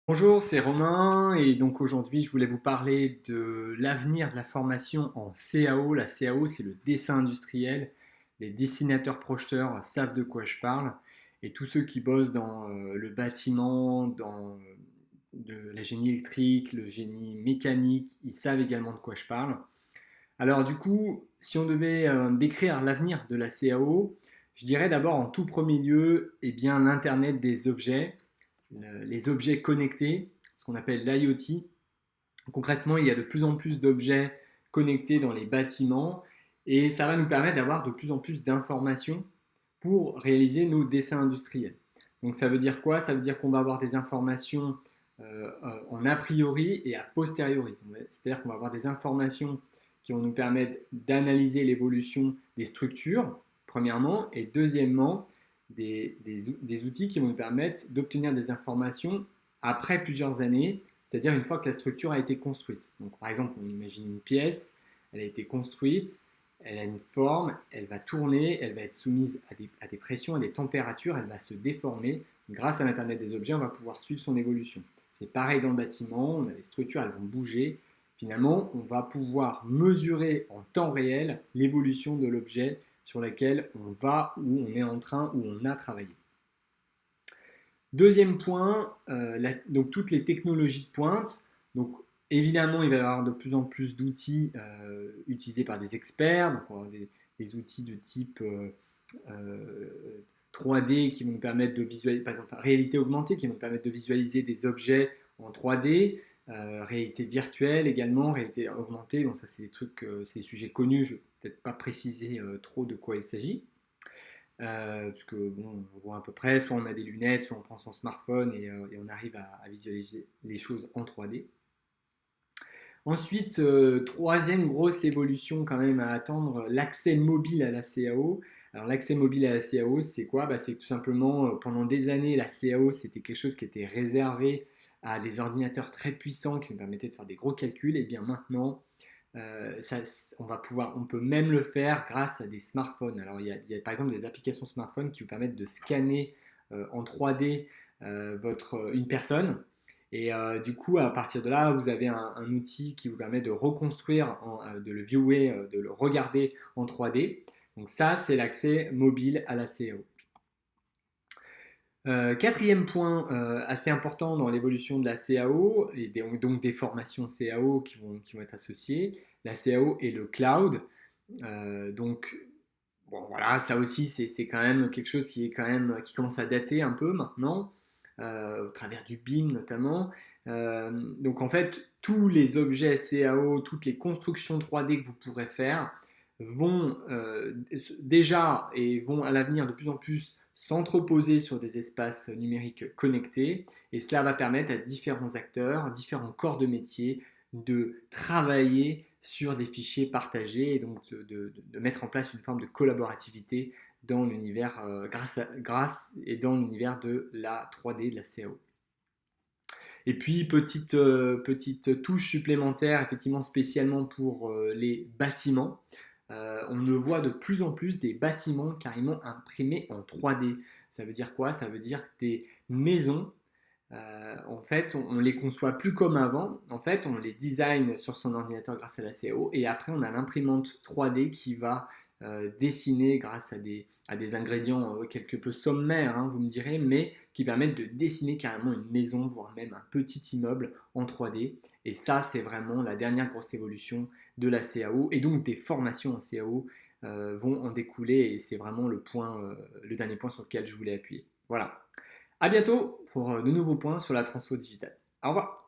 Bonjour, c'est Romain et donc aujourd'hui je voulais vous parler de l'avenir de la formation en CAO. La CAO, c'est le dessin industriel. Les dessinateurs projeteurs savent de quoi je parle et tous ceux qui bossent dans le bâtiment, dans la génie électrique, le génie mécanique, ils savent également de quoi je parle. Alors du coup, si on devait décrire l'avenir de la CAO, je dirais d'abord en tout premier lieu, eh bien l'Internet des objets, les objets connectés, ce qu'on appelle l'IoT. Concrètement, il y a de plus en plus d'objets connectés dans les bâtiments et ça va nous permettre d'avoir de plus en plus d'informations pour réaliser nos dessins industriels. Donc ça veut dire quoi? Ça veut dire qu'on va avoir des informations en a priori et a posteriori. C'est-à-dire qu'on va avoir des informations qui vont nous permettre d'analyser l'évolution des structures, premièrement, et deuxièmement, des outils qui vont nous permettre d'obtenir des informations après plusieurs années, c'est-à-dire une fois que la structure a été construite. Donc, par exemple, on imagine une pièce, elle a été construite, elle a une forme, elle va tourner, elle va être soumise à des pressions, à des températures, elle va se déformer. Grâce à l'Internet des objets, on va pouvoir suivre son évolution. C'est pareil dans le bâtiment, on a des structures, elles vont bouger. Finalement, on va pouvoir mesurer en temps réel l'évolution de l'objet sur lequel on va, où on est en train, où on a travaillé. Deuxième point, donc toutes les technologies de pointe. Donc évidemment, il va y avoir de plus en plus d'outils utilisés par des experts. Donc on va avoir des outils de type 3D qui vont nous permettre de visualiser, par exemple, réalité augmentée qui vont nous permettre de visualiser des objets en 3D. Réalité virtuelle également, réalité augmentée. Bon, ça c'est des trucs, c'est des sujets connus. Je ne vais peut-être pas préciser trop de quoi il s'agit. Parce que bon, on voit à peu près, soit on a des lunettes, soit on prend son smartphone et on arrive à visualiser les choses en 3D. Ensuite, troisième grosse évolution quand même à attendre, l'accès mobile à la CAO. Alors l'accès mobile à la CAO, c'est quoi? C'est que tout simplement, pendant des années, la CAO, c'était quelque chose qui était réservé à des ordinateurs très puissants qui nous permettaient de faire des gros calculs. Et bien maintenant, ça, on peut même le faire grâce à des smartphones. Alors il y a par exemple des applications smartphones qui vous permettent de scanner en 3D une personne. Et du coup, à partir de là, vous avez un outil qui vous permet de reconstruire, de le viewer, de le regarder en 3D. Donc ça, c'est l'accès mobile à la CAO. Quatrième point assez important dans l'évolution de la CAO, et donc des formations CAO qui vont être associées, la CAO et le cloud. Donc, bon, voilà, ça aussi, c'est quand même quelque chose qui commence à dater un peu maintenant, au travers du BIM notamment. Donc, en fait, tous les objets CAO, toutes les constructions 3D que vous pourrez faire vont déjà et vont à l'avenir de plus en plus s'entreposer sur des espaces numériques connectés. Et cela va permettre à différents acteurs, différents corps de métier de travailler sur des fichiers partagés et donc de mettre en place une forme de collaborativité dans l'univers grâce et dans l'univers de la 3D, de la CAO. Et puis petite touche supplémentaire, effectivement spécialement pour les bâtiments. On ne voit de plus en plus des bâtiments carrément imprimés en 3D. Ça veut dire quoi? Ça veut dire des maisons en fait, on les conçoit plus comme avant. En fait, on les design sur son ordinateur grâce à la CO et après, on a l'imprimante 3D qui va dessiner grâce à des ingrédients quelque peu sommaires, hein, vous me direz, mais qui permettent de dessiner carrément une maison, voire même un petit immeuble en 3D. Et ça, c'est vraiment la dernière grosse évolution de la CAO et donc des formations en CAO vont en découler et c'est vraiment le dernier point sur lequel je voulais appuyer. Voilà. À bientôt pour de nouveaux points sur la transfo digitale. Au revoir.